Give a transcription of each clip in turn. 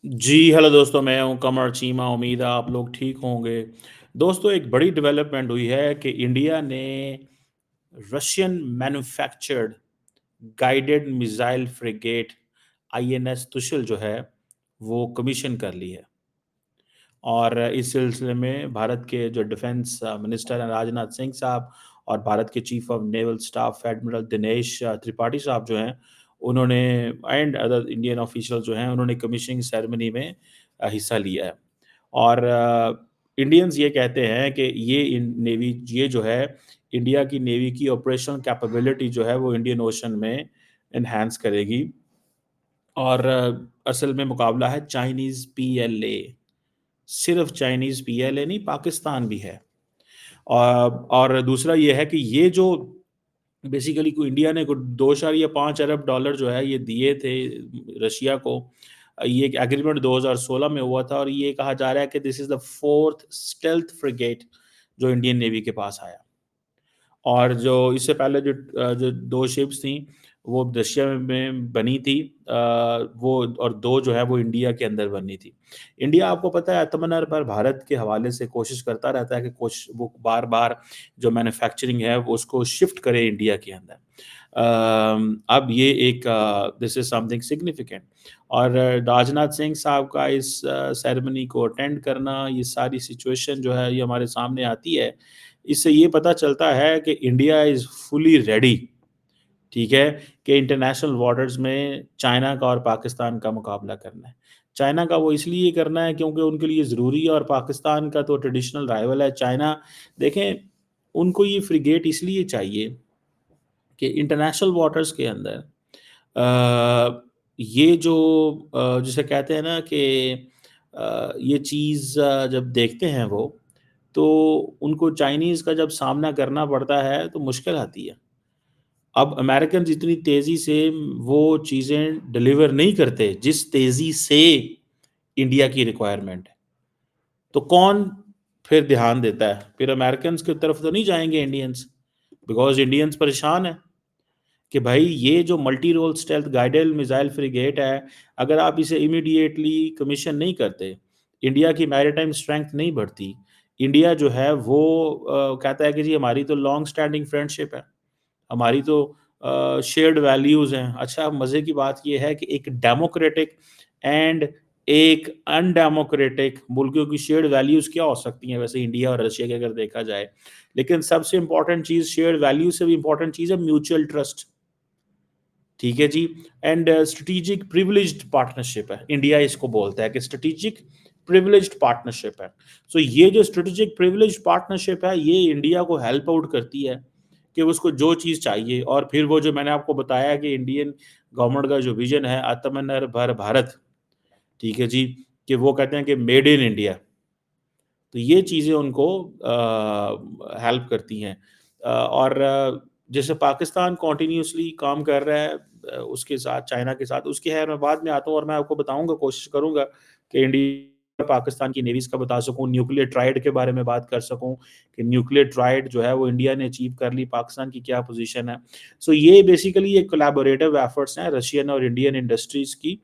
जी, hello दोस्तों, मैं हूँ कमर चीमा, उम्मीद है आप लोग ठीक होंगे। दोस्तों, एक बड़ी डेवलपमेंट हुई है कि इंडिया ने Russian manufactured guided missile frigate INS Tushil जो है, वो कमीशन कर ली है। और इस सिलसिले में भारत के जो डिफेंस मिनिस्टर हैं राजनाथ सिंह साहब और भारत के chief of naval staff admiral Dinesh Tripathi साहब जो हैं, उन्होंने एंड अदर इंडियन ऑफिशियल जो हैं, उन्होंने कमीशनिंग सेरेमनी में हिस्सा लिया है। और इंडियंस ये कहते हैं कि ये जो है इंडिया की नेवी की ऑपरेशनल कैपेबिलिटी जो है वो इंडियन ओशन में एनहांस करेगी। और असल में मुकाबला है चाइनीज़ पीएलए, सिर्फ चाइनीज़ पीएलए नहीं, पाकिस्तान भी है। और दूसरा ये है कि ये जो बेसिकली को इंडिया ने 2.5 अरब डॉलर जो है ये दिए थे रशिया को। ये एक एग्रीमेंट 2016 में हुआ था और ये कहा जा रहा है कि this is the 4th stealth frigate जो इंडियन नेवी के पास आया। और जो इससे पहले जो 2 शिप्स थीं, वो रशिया में बनी थी, वो और 2 जो है वो इंडिया के अंदर बनी थी। इंडिया आपको पता है आत्मनिर्भर भारत के हवाले से कोशिश करता रहता है कि कुछ वो बार-बार जो मैन्युफैक्चरिंग है वो उसको शिफ्ट करे इंडिया के अंदर। अब ये एक दिस इज़ समथिंग सिग्निफिकेंट। और राजनाथ सिंह साहब का इस सेरेमनी को अटेंड करना, ये सारी सिचुएशन जो है ये हमारे सामने आती है। इससे ये पता चलता है कि इंडिया इज़ फुली रेडी, ठीक है? कि इंटरनेशनल वाटर्स में चाइना का और पाकिस्तान का मुकाबला करना है। चाइना का वो इसलिए करना है क्योंकि उनके लिए ज़रूरी है और पाकिस्तान का तो ट्रेडिशनल राइवल है चाइना। देखें, उनको ये फ्रिगेट इसलिए चाहिए कि इंटरनेशनल वाटर्स के अंदर ये जो जिसे कहते हैं ना कि ये चीज़ जब देखते हैं वो, तो उनको चाइनीज़ का जब सामना करना पड़ता है तो मुश्किल आती है। अब अमेरिकन्स इतनी तेज़ी से वो चीज़ें डिलीवर नहीं करते, जिस तेज़ी से इंडिया की रिक्वायरमेंट है। तो कौन फिर ध्यान देता है? फिर अमेरिकन्स की तरफ तो नहीं जाएँगे इंडियंस, बिकॉज़ इंडियंस परेशान हैं कि भाई ये जो multi role stealth guided missile frigate है, अगर आप इसे इमीडिएटली कमीशन नहीं करते, इंडिया की मैरीटाइम स्ट्रेंथ नहीं बढ़ती, इंडिया जो है वो कहता है कि जी हमारी तो लॉन्ग स्टैंडिंग फ्रेंडशिप है। हमारी तो शेयर्ड वैल्यूज़ हैं। अच्छा, मज़े की बात ये है कि एक डेमोक्रेटिक एंड एक अनडेमोक्रेटिक मुल्कों की शेयर्ड वैल्यूज़ क्या हो सकती हैं वैसे इंडिया और रशिया की अगर देखा जाए। लेकिन सबसे इम्पोर्टेंट चीज़ शेयर्ड वैल्यू से भी इम्पोर्टेंट चीज़ है म्यूचुअल ट्रस्ट, ठीक है जी? एंड स्ट्रैटेजिक प्रिविलेज्ड पार्टनरशिप है। इंडिया इसको बोलता है कि स्ट्रैटेजिक प्रिविलेज्ड पार्टनरशिप है। सो ये जो स्ट्रैटेजिक प्रिविलेज्ड पार्टनरशिप है, ये इंडिया को हेल्प आउट करती है कि उसको जो चीज़ चाहिए। और फिर वो जो मैंने आपको बताया कि इंडियन गवर्नमेंट का जो विज़न है आत्मनिर्भर भारत, ठीक है जी? कि वो कहते हैं कि मेड इन इंडिया। तो ये चीज़ें उनको हेल्प करती हैं। और जैसे पाकिस्तान कंटिन्यूअसली काम कर रहा है उसके साथ चाइना के साथ, उसकी खैर मैं बाद में आता हूँ और मैं आपको बताऊँगा, कोशिश करूँगा कि इंडिया पाकिस्तान की नेवीज़ का बता सकूँ, न्यूक्लियर ट्राइड के बारे में बात कर सकूँ कि न्यूक्लियर ट्राइड जो है वो इंडिया ने अचीव कर ली, पाकिस्तान की क्या पोज़ीशन है। सो ये बेसिकली एक कोलैबोरेटिव एफर्ट्स हैं रशियन और इंडियन इंडस्ट्रीज़ की,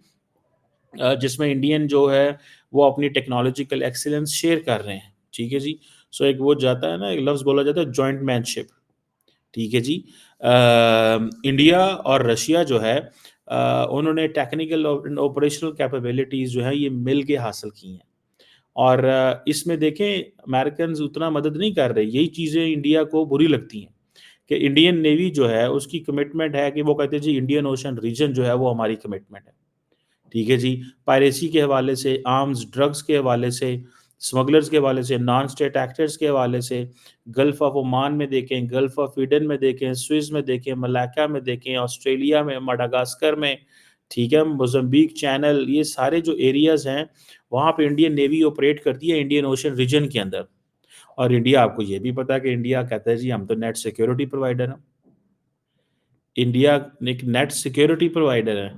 जिसमें इंडियन जो है वो अपनी टेक्नोलॉजिकल एक्सीलेंस शेयर कर रहे हैं, ठीक है जी। सो एक वो जाता है ना, एक लफ्ज़ बोला जाता है जॉइंटमैनशिप, ठीक है जी। इंडिया और रशिया जो है उन्होंने टेक्निकल और ऑपरेशनल कैपेबिलिटीज़ जो है ये मिल के हासिल की हैं। और इसमें देखें अमेरिकन्स उतना मदद नहीं कर रहे, यही चीज़ें इंडिया को बुरी लगती हैं कि इंडियन नेवी जो है उसकी कमिटमेंट है कि वो कहते हैं जी इंडियन ओशन रीजन जो है वो हमारी कमिटमेंट है। ठीक है जी। पायरेसी के हवाले से, आर्म्स, ड्रग्स के हवाले से, स्मगलर्स के हवाले से, नॉन स्टेट एक्टर्स के हवाले से, गल्फ़ ऑफ ओमान में देखें, गल्फ़ ऑफ ईडन में देखें, स्विस में देखें, मलाक्का में देखें, ऑस्ट्रेलिया में, माडागास्कर में, ठीक है, मोज़म्बिक चैनल, ये सारे जो एरियाज़ हैं, वहाँ पे इंडियन नेवी ऑपरेट करती है इंडियन ओशन रीजन के अंदर। और इंडिया, आपको ये भी पता है कि इंडिया कहता है जी हम तो नेट सिक्योरिटी प्रोवाइडर हैं। इंडिया एक नेट सिक्योरिटी प्रोवाइडर है,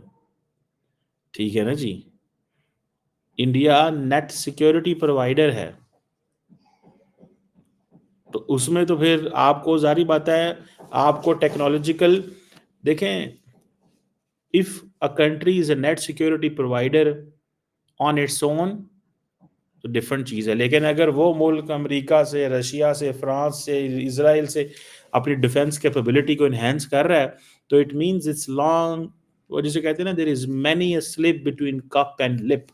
ठीक है ना जी? इंडिया नेट सिक्योरिटी प्रोवाइडर है, तो उसमें तो फिर आपको ज़ाहिर-सी बात है, आपको टेक्नोलॉजिकल देखें, if a country is a net security provider, on its own तो डिफरेंट चीज़ है। लेकिन अगर वो मुल्क अमेरिका से, रशिया से, फ्रांस से, इज़राइल से अपनी डिफेंस कैपेबिलिटी को एनहांस कर रहा है, तो इट मीन्स इट्स लॉन्ग, वो जिसे कहते हैं ना, there is many a slip between cup and lip,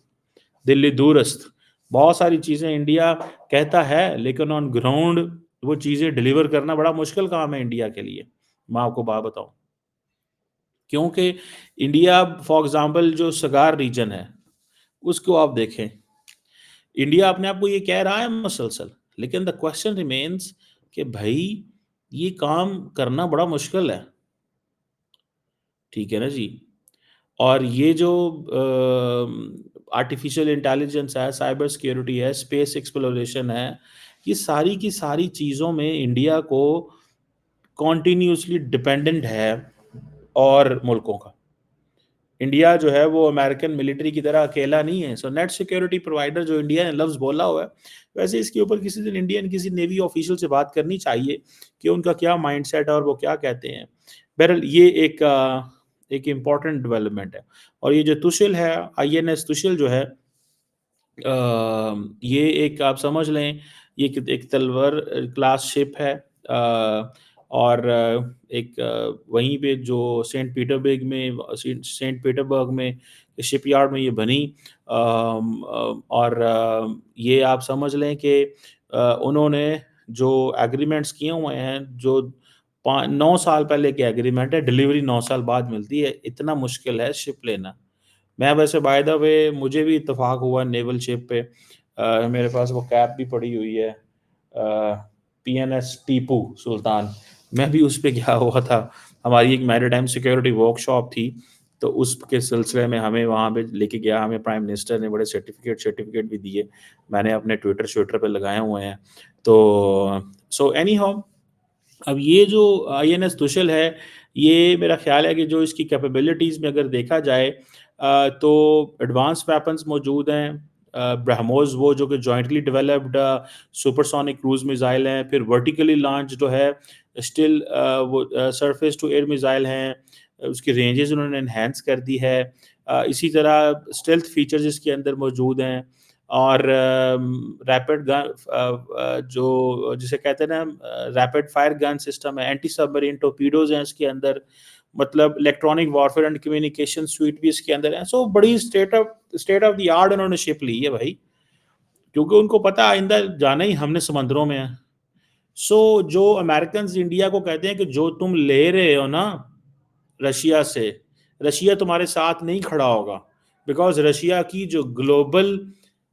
Delhi दूरस्थ। बहुत सारी चीज़ें इंडिया कहता है, लेकिन ऑन ग्राउंड वो चीज़ें डिलीवर करना बड़ा मुश्किल काम है इंडिया के लिए। मैं आपको बात बताऊँ, क्योंकि इंडिया फॉर एग्ज़ाम्पल जो सगार रीजन है, उसको आप देखें, इंडिया अपने आप को ये कह रहा है मुसलसल, लेकिन द क्वेश्चन रिमेन्स कि भाई ये काम करना बड़ा मुश्किल है, ठीक है ना जी? और ये जो आर्टिफिशियल इंटेलिजेंस है, साइबर सिक्योरिटी है, स्पेस एक्सप्लोरेशन है, ये सारी की सारी चीज़ों में इंडिया को कॉन्टिन्यूअसली डिपेंडेंट है और मुल्कों का। इंडिया जो है वो अमेरिकन मिलिट्री की तरह अकेला नहीं है। सो नेट सिक्योरिटी प्रोवाइडर जो इंडिया ने लफ्ज़ बोला हुआ है, वैसे इसके ऊपर किसी दिन इंडियन किसी नेवी ऑफिशियल से बात करनी चाहिए कि उनका क्या माइंडसेट है और वो क्या कहते हैं। बहरहाल ये एक इम्पॉर्टेंट डेवलपमेंट है। और ये जो तुशिल है, आईएनएस तुशिल जो है, ये एक आप समझ लें, ये एक तलवर क्लास शिप है, और एक वहीं पे जो सेंट पीटरबर्ग में शिपयार्ड में ये बनी, और ये आप समझ लें कि उन्होंने जो एग्रीमेंट्स किए हुए हैं, जो 9 साल पहले के एग्रीमेंट है, डिलीवरी 9 साल बाद मिलती है, इतना मुश्किल है शिप लेना। मैं वैसे बाय द वे मुझे भी इत्तेफ़ाक हुआ नेवल शिप पे, मेरे पास वो कैप भी पड़ी हुई है, पीएनएस टीपू सुल्तान, मैं भी उस पे गया हुआ था। हमारी एक मैरीटाइम सिक्योरिटी वर्कशॉप थी, तो उसके सिलसिले में हमें वहाँ पे लेके गया, हमें प्राइम मिनिस्टर ने बड़े सर्टिफ़िकेट भी दिए। मैंने अपने ट्विटर पे लगाए हुए हैं। तो सो एनी हाउ, अब ये जो आईएनएस तुशल है, ये मेरा ख़्याल है कि जो इसकी कैपेबिलिटीज़ में अगर देखा जाए, तो एडवांस वेपन्स मौजूद हैं। ब्रह्मोस वो जो कि jointly developed supersonic cruise missile हैं, फिर वर्टिकली लॉन्च जो है, स्टिल वो सरफेस टू एयर मिसाइल हैं, उसकी रेंजेस उन्होंने एनहांस कर दी है। इसी तरह स्टेल्थ फीचर्स इसके अंदर मौजूद हैं, और रैपिड गन, जो जिसे कहते हैं ना, रैपिड फायर गन सिस्टम है, एंटी सबमरीन टॉर्पीडोज़ हैं इसके अंदर, मतलब electronic warfare and communication sweet भी इसके अंदर है। सो बड़ी स्टेट ऑफ द आर्ट उन्होंने शिप ली है भाई, क्योंकि उनको पता है आइंदा जाना ही हमने समंदरों में है। सो जो अमेरिकन्स इंडिया को कहते हैं कि जो तुम ले रहे हो ना रशिया से, रशिया तुम्हारे साथ नहीं खड़ा होगा, बिकॉज़ रशिया की जो ग्लोबल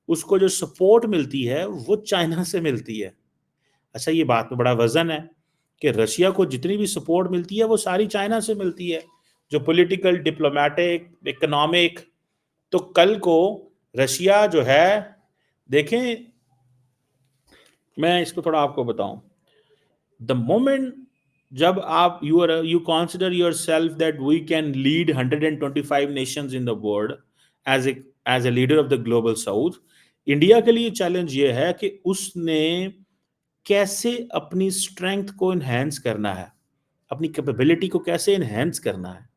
उसको जो सपोर्ट मिलती है, वो चाइना से मिलती है। अच्छा, ये बात में बड़ा वज़न है कि रशिया को जितनी भी सपोर्ट मिलती है, वो सारी चाइना से मिलती है, जो पॉलिटिकल, डिप्लोमैटिक, इकोनॉमिक। तो कल को रशिया जो है, देखें, मैं इसको थोड़ा आपको बताऊँ। द मोमेंट जब आप you consider yourself that we can lead 125 nations in the world as a as a leader of the global south, India के लिए चैलेंज ये है कि उसने कैसे अपनी स्ट्रेंथ को एनहांस करना है, अपनी कैपेबिलिटी को कैसे एनहांस करना है,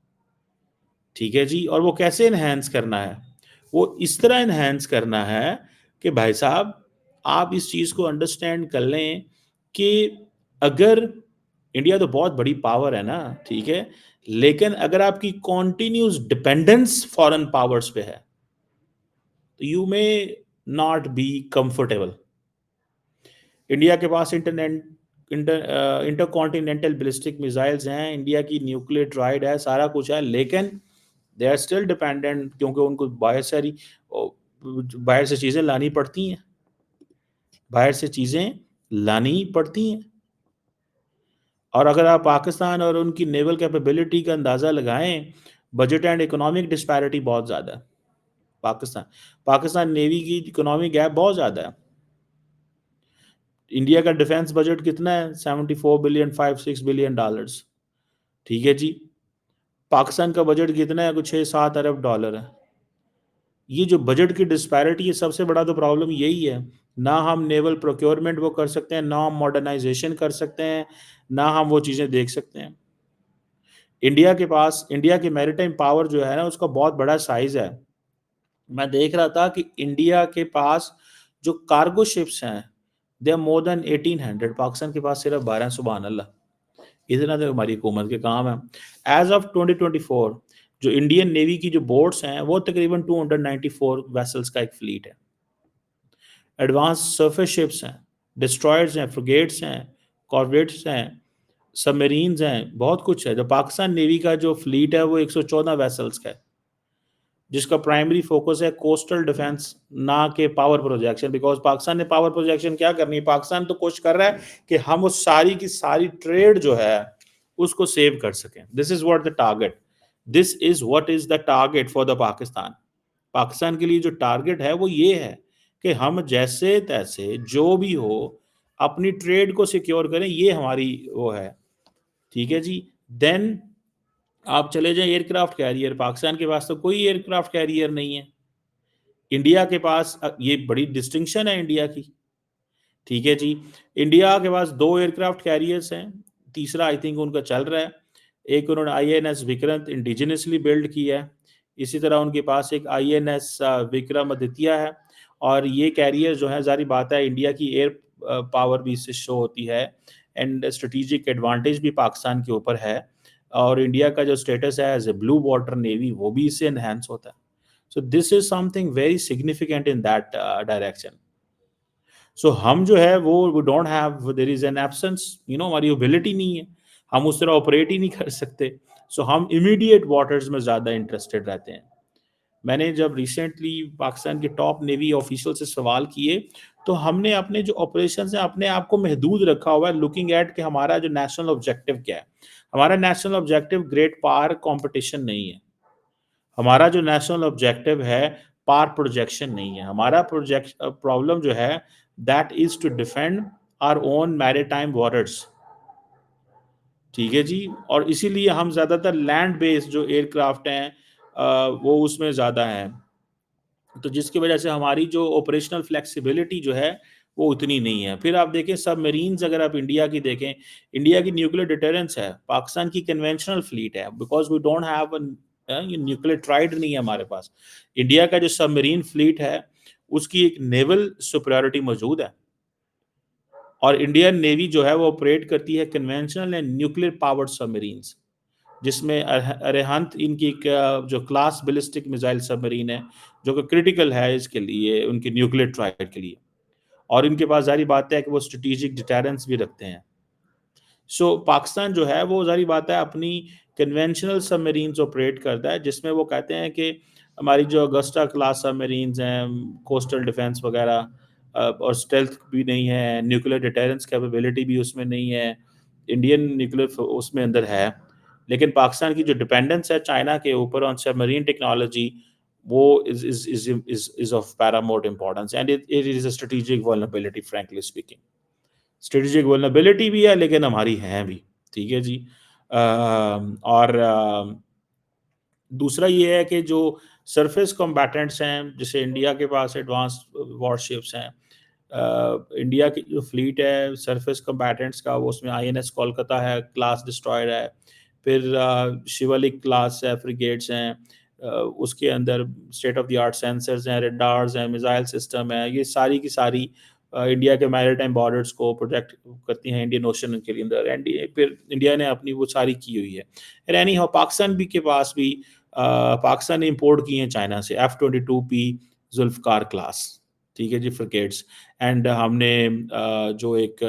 ठीक है जी? और वो कैसे एनहांस करना है? वो इस तरह एनहांस करना है कि भाई साहब, आप इस चीज़ को अंडरस्टैंड कर लें कि अगर इंडिया तो बहुत बड़ी पावर है ना, ठीक है? लेकिन अगर आपकी कंटीन्यूअस डिपेंडेंस फॉरेन पावर्स पे है, तो you may not be comfortable. India के पास इंटरकॉन्टिनेंटल बैलिस्टिक मिसाइल्स हैं, इंडिया की न्यूक्लियर ट्राइड है, सारा कुछ है, लेकिन दे आर स्टिल डिपेंडेंट, क्योंकि उनको बाहर से चीज़ें लानी पड़ती हैं, बाहर से चीज़ें लानी पड़ती हैं। और अगर आप पाकिस्तान और उनकी नेवल कैपेबिलिटी का अंदाज़ा लगाएँ, बजट एंड इकोनॉमिक डिस्पैरिटी बहुत ज़्यादा है। पाकिस्तान पाकिस्तान नेवी की इकोनॉमिक गैप बहुत ज़्यादा है। इंडिया का डिफेंस बजट कितना है? 74 बिलियन, 5-6 बिलियन डॉलर्स, ठीक है जी। पाकिस्तान का बजट कितना है? कुछ 6-7 अरब डॉलर है। ये जो बजट की डिस्पैरिटी है, सबसे बड़ा तो प्रॉब्लम यही है। ना हम नेवल प्रोक्योरमेंट वो कर सकते हैं, ना हम मॉडर्नाइज़ेशन कर सकते हैं, ना हम वो चीज़ें देख सकते हैं। इंडिया की मैरीटाइम पावर जो है ना, उसका बहुत बड़ा साइज़ है। मैं देख रहा था कि इंडिया के पास जो कार्गो शिप्स हैं, they are more than 1800, Pakistan के पास सिर्फ 12, सुबहान अल्लाह। इतना तो हमारी हुकूमत के काम है। एज ऑफ 2024 जो इंडियन नेवी की जो बोट्स हैं वो तकरीबन 294 वेसल्स का एक फ्लीट है। एडवांस सरफेस शिप्स हैं, डिस्ट्रॉयर्स हैं, फ्रिगेट्स हैं, कॉर्वेट्स हैं, सबमरीन्स हैं, बहुत कुछ है। जो पाकिस्तान नेवी का जो फ्लीट है वो 114 वेसल्स का है, जिसका प्राइमरी फोकस है कोस्टल डिफेंस, ना कि पावर प्रोजेक्शन। बिकॉज पाकिस्तान ने पावर प्रोजेक्शन क्या करनी है, पाकिस्तान तो कोशिश कर रहा है कि हम उस सारी की सारी ट्रेड जो है उसको सेव कर सकें। This is what the target, this is what is the target for the Pakistan. Pakistan के लिए जो टारगेट है वो ये है कि हम जैसे तैसे जो भी हो अपनी ट्रेड को सिक्योर करें, ये हमारी वो है। ठीक है जी। देन आप चले जाएं एयरक्राफ्ट कैरियर, पाकिस्तान के पास तो कोई एयरक्राफ्ट कैरियर नहीं है। इंडिया के पास ये बड़ी डिस्टिंक्शन है इंडिया की। ठीक है जी। इंडिया के पास दो एयरक्राफ्ट कैरियर्स हैं, तीसरा आई थिंक उनका चल रहा है। एक उन्होंने आईएनएस विक्रांत इंडिजिनसली बिल्ड किया है, इसी तरह उनके पास एक आईएनएस विक्रमादित्य है। और ये कैरियर जो है, जारी बात है, इंडिया की एयर पावर भी इससे शो होती है, एंड स्ट्रेटेजिक एडवांटेज भी पाकिस्तान के ऊपर है। और इंडिया का जो स्टेटस है as a blue water navy वो भी इससे एनहेंस होता है। So this is something very significant in that direction. So हम जो है वो we don't have, there is an absence, हमारी एबिलिटी नहीं है, हम उस तरह ऑपरेट ही नहीं कर सकते। सो हम इमीडिएट वाटर्स में ज़्यादा इंटरेस्टेड रहते हैं। मैंने जब रिसेंटली पाकिस्तान के टॉप नेवी ऑफिशियल से सवाल किए, तो हमने अपने जो ऑपरेशन है अपने आप को महदूद रखा हुआ है, लुकिंग एट कि हमारा जो नेशनल ऑब्जेक्टिव क्या है। हमारा नेशनल ऑब्जेक्टिव ग्रेट पार कंपटीशन नहीं है, हमारा जो नेशनल ऑब्जेक्टिव है पार प्रोजेक्शन नहीं है। हमारा प्रोजेक्ट प्रॉब्लम जो है that is to defend our own maritime waters. ठीक है जी। और इसीलिए हम ज़्यादातर लैंड बेस्ड जो एयरक्राफ्ट हैं वो उसमें ज़्यादा हैं, तो जिसकी वजह से हमारी जो ऑपरेशनल फ्लेक्सिबिलिटी जो है वो उतनी नहीं है। फिर आप देखें सबमरीन्स, अगर आप इंडिया की देखें, इंडिया की न्यूक्लियर डिटरेंस है, पाकिस्तान की कन्वेंशनल फ्लीट है, बिकॉज वी डोंट हैव ये न्यूक्लियर ट्राइड नहीं है हमारे पास। इंडिया का जो सबमरीन फ्लीट है उसकी एक नेवल सुपरियॉरिटी मौजूद है, और इंडियन नेवी जो है वो ऑपरेट करती है conventional and nuclear powered submarines, जिसमें अरिहंत इनकी एक जो क्लास बैलिस्टिक मिसाइल सबमरीन है, जो कि क्रिटिकल है इसके लिए, उनके न्यूक्लियर ट्राइड के लिए। और इनके पास जारी बात है कि वो स्ट्रेटेजिक डिटेरेंस भी रखते हैं। सो पाकिस्तान जो है वो जारी बात है अपनी कन्वेंशनल सबमरीन्स ऑपरेट करता है, जिसमें वो कहते हैं कि हमारी जो अगस्टा क्लास सबमरीन्स हैं, कोस्टल डिफेंस वगैरह, और स्टेल्थ भी नहीं है, न्यूक्लियर डिटेरेंस कैपेबिलिटी भी उसमें नहीं है। इंडियन न्यूक्लियर उसमें अंदर है, लेकिन पाकिस्तान की जो डिपेंडेंस है चाइना के ऊपर ऑन सबमरीन टेक्नोलॉजी, वो is of paramount importance, and it is a strategic vulnerability, frankly speaking. Strategic vulnerability भी है लेकिन हमारी है भी। ठीक है जी। और दूसरा ये है कि जो सरफेस कॉम्बैटेंट्स हैं, जैसे इंडिया के पास एडवांस वॉरशिप्स हैं, इंडिया की जो फ्लीट है सरफेस कॉम्बैटेंट्स का, वो उसमें आईएनएस कोलकाता है, क्लास डिस्ट्रॉयर है, फिर शिवालिक क्लास है, फ्रिगेट्स हैं, उसके अंदर state of the art sensors हैं, रेडार्स हैं, मिसाइल सिस्टम है, ये सारी की सारी इंडिया के मैरीटाइम बॉर्डर्स को प्रोटेक्ट करती हैं, इंडियन ओशन के अंदर। एंड फिर इंडिया ने अपनी वो सारी की हुई है। एनी हाउ पाकिस्तान भी के पास भी पाकिस्तान ने इंपोर्ट किए हैं चाइना से F-22P जुल्फकार क्लास। ठीक है जी, फ्रिगेट्स। एंड हमने जो एक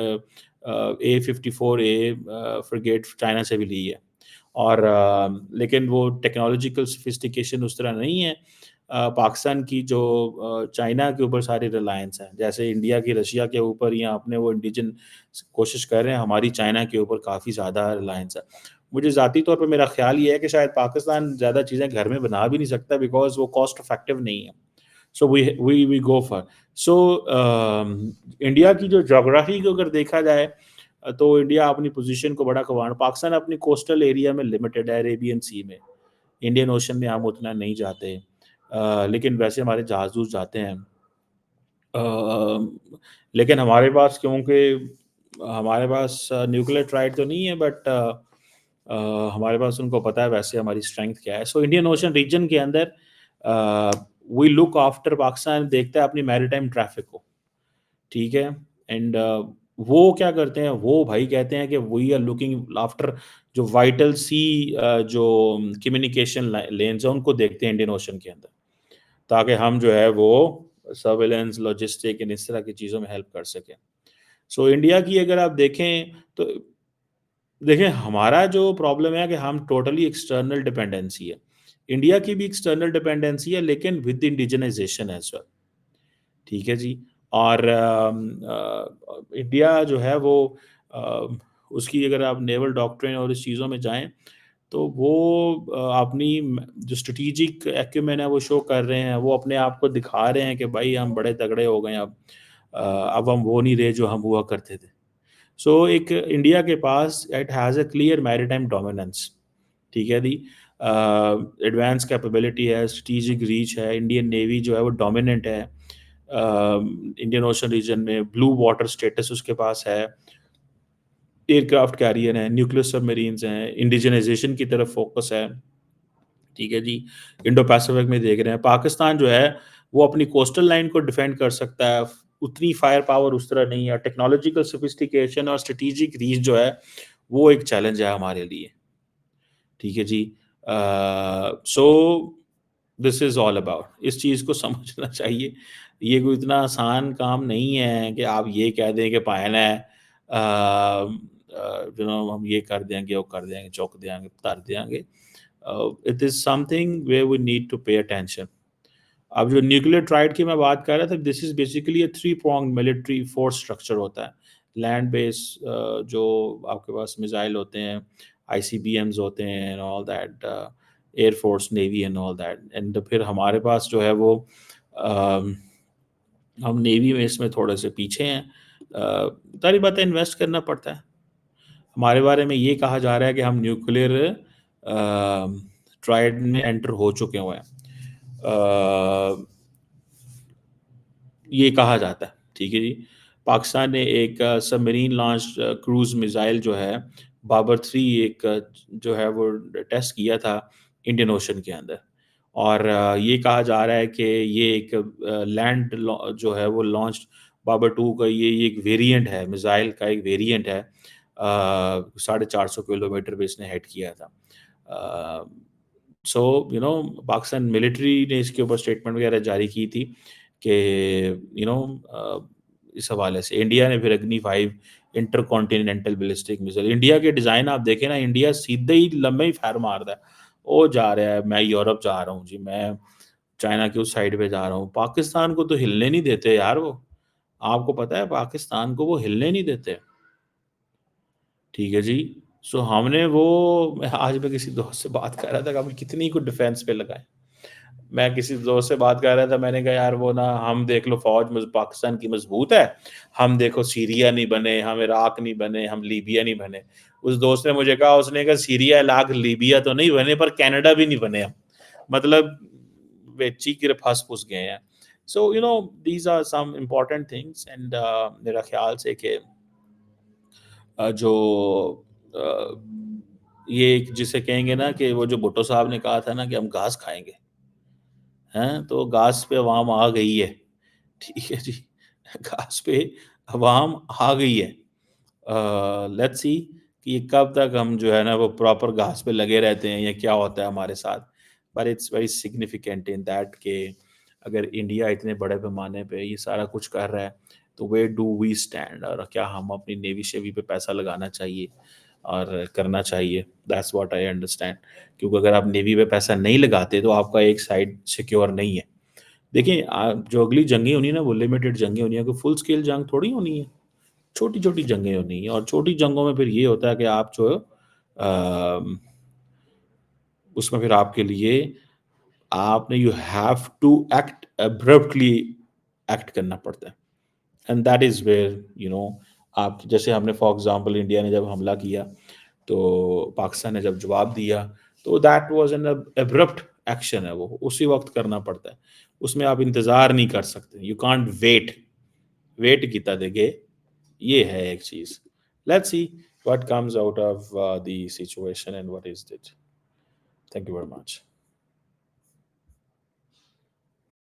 A-54A फ्रिगेट चाइना से भी ली है। और लेकिन वो टेक्नोलॉजिकल सोफिस्टिकेशन उस तरह नहीं है। पाकिस्तान की जो चाइना के ऊपर सारी रिलायंस है, जैसे इंडिया की रशिया के ऊपर या अपने वो इंडिजन कोशिश कर रहे हैं, हमारी चाइना के ऊपर काफ़ी ज़्यादा रिलायंस है। मुझे ज़ाती तौर पे मेरा ख़्याल ये है कि शायद पाकिस्तान ज़्यादा चीज़ें घर में बना भी नहीं सकता, बिकॉज़ वो कॉस्ट इफ़ेक्टिव नहीं है। So we go for, so India की जो ज्योग्राफी को अगर देखा जाए, तो इंडिया अपनी पोजीशन को बड़ा कमांड, पाकिस्तान अपनी कोस्टल एरिया में लिमिटेड है, अरेबियन सी में। इंडियन ओशन में हम उतना नहीं जाते, लेकिन वैसे हमारे जहाज़ जाते हैं। लेकिन हमारे पास, क्योंकि हमारे पास न्यूक्लियर ट्राइड तो नहीं है, बट हमारे पास उनको पता है वैसे हमारी स्ट्रेंथ क्या है। सो इंडियन ओशन रीजन के अंदर वी लुक आफ्टर पाकिस्तान देखता है अपनी मैरीटाइम ट्रैफिक को, ठीक है? एंड वो क्या करते हैं, वो भाई कहते हैं कि वी आर लुकिंग आफ्टर जो वाइटल सी जो कम्युनिकेशन लेन्स हैं उनको देखते हैं इंडियन ओशन के अंदर, ताकि हम जो है वो सर्विलेंस, लॉजिस्टिक इन इस तरह की चीज़ों में हेल्प कर सकें। सो इंडिया की अगर आप देखें तो देखिए हमारा जो प्रॉब्लम है कि हम टोटली एक्सटर्नल डिपेंडेंसी है। इंडिया की भी एक्सटर्नल डिपेंडेंसी है लेकिन विद इंडिजिनाइजेशन एज़ वेल, ठीक है जी। और इंडिया जो है वो अ, उसकी अगर आप नेवल डॉक्ट्रिन और इस चीज़ों में जाएँ तो वो अपनी जो स्ट्रैटेजिक एक्यूमेन है वो शो कर रहे हैं, वो अपने आप को दिखा रहे हैं कि भाई हम बड़े तगड़े हो गए हैं अब। अब हम वो नहीं रहे जो हम हुआ करते थे। सो एक इंडिया के पास it has a clear maritime dominance, ठीक है जी। एडवांस कैपेबिलिटी है, स्ट्रैटेजिक रीच है, इंडियन नेवी जो है वो डोमिनेंट है। इंडियन ओशन रीजन में ब्लू वाटर स्टेटस उसके पास है, एयरक्राफ्ट कैरियर हैं, न्यूक्लियर सबमरीन्स हैं, इंडिजिनाइजेशन की तरफ फोकस है, ठीक है जी। इंडो पैसिफिक में देख रहे हैं, पाकिस्तान जो है वो अपनी कोस्टल लाइन को डिफेंड कर सकता है, उतनी फायर पावर उस तरह नहीं है, टेक्नोलॉजिकल सोफिस्टिकेशन और स्ट्रेटेजिक रीच जो है वो एक चैलेंज है हमारे लिए, ठीक है जी। So this is all about इस चीज़ को समझना चाहिए। ये कोई इतना आसान काम नहीं है कि आप ये कह दें कि पायन है हम ये कर देंगे, वो कर देंगे, चौक देंगे, तर देंगे। It is something where we need to pay attention. अब जो न्यूक्लियर ट्राइड की मैं बात कर रहा था, this is basically a three pronged military force structure होता है। लैंड बेस जो आपके पास मिसाइल होते हैं, आईसीबीएम्स होते हैं and all that, air force, navy and all that. And फिर हमारे पास जो है वो अम, हम नेवी में इसमें थोड़े से पीछे हैं। सारी बातें इन्वेस्ट करना पड़ता है। हमारे बारे में ये कहा जा रहा है कि हम न्यूक्लियर ट्राइड में एंटर हो चुके हुए हैं। ये कहा जाता है, ठीक है जी। पाकिस्तान ने एक सबमरीन लॉन्च क्रूज़ मिसाइल जो है बाबर 3 एक जो है वो टेस्ट किया था इंडियन ओशन के अंदर। और ये कहा जा रहा है कि ये एक लैंड जो है वो लॉन्च बाबर 2 का ये एक वेरिएंट है, मिसाइल का एक वेरिएंट है। 450 किलोमीटर पे इसने हिट किया था। सो पाकिस्तान मिलिट्री ने इसके ऊपर स्टेटमेंट वगैरह जारी की थी कि इस हवाले से इंडिया ने फिर अग्नि 5 inter continental ballistic missile, India के डिज़ाइन आप देखें ना, इंडिया सीधे ही लंबे ही फायर मारता है। वो जा रहा है, मैं यूरोप जा रहा हूँ जी, मैं चाइना की उस साइड पे जा रहा हूँ। पाकिस्तान को तो हिलने नहीं देते यार वो। आपको पता है पाकिस्तान को वो हिलने नहीं देते। ठीक है जी। सो हमने वो आज मैं किसी दोस्त से बात कर रहा था कि हम कितनी को डिफेंस पे लगाएँ। मैं किसी दोस्त से बात कर रहा था, मैंने कहा यार वो ना हम देख लो फ़ौज पाकिस्तान की मज़बूत है, हम देखो सीरिया नहीं बने, हम इराक नहीं बने, हम लीबिया नहीं बने। उस दोस्त ने मुझे कहा, उसने कहा सीरिया, इराक, लीबिया तो नहीं बने पर कनाडा भी नहीं बने हम। मतलब वेची की फँस-फुस गए हैं। So these are some important things and मेरा ख़्याल से कि जो अ, ये एक जिसे कहेंगे ना कि वो जो भुट्टो साहब ने कहा था ना कि हम घास खाएँगे, हैं? तो घास पे अवाम आ गई है, ठीक है जी। घास पे अवाम आ गई है। लेट्स सी कि ये कब तक हम जो है ना वो प्रॉपर घास पे लगे रहते हैं या क्या होता है हमारे साथ। But it's very significant in that कि अगर इंडिया इतने बड़े पैमाने पे ये सारा कुछ कर रहा है, तो वेयर डू वी स्टैंड, और क्या हम अपनी नेवी शेवी पे पैसा लगाना चाहिए और करना चाहिए। That's what I understand. क्योंकि अगर आप नेवी पे पैसा नहीं लगाते तो आपका एक साइड सिक्योर नहीं है। देखिए जो अगली जंगें होनी है ना वो लिमिटेड जंगें होनी है, कोई फुल स्केल जंग थोड़ी होनी है। छोटी-छोटी जंगें होनी हैं और छोटी जंगों में फिर ये होता है कि आप जो उसमें फिर आपके लिए आपने you have to act abruptly act करना पड़ता है। एंड दैट इज़ वेयर आप जैसे हमने फॉर एग्ज़ाम्पल इंडिया ने जब हमला किया, तो पाकिस्तान ने जब जवाब दिया, तो that was an abrupt action है वो, उसी वक़्त करना पड़ता है। उसमें आप इंतज़ार नहीं कर सकते, यू कांट वेट, वेट कीता देगे, ये है एक चीज़। Let's see what comes out of the situation and what is it. Thank you very much.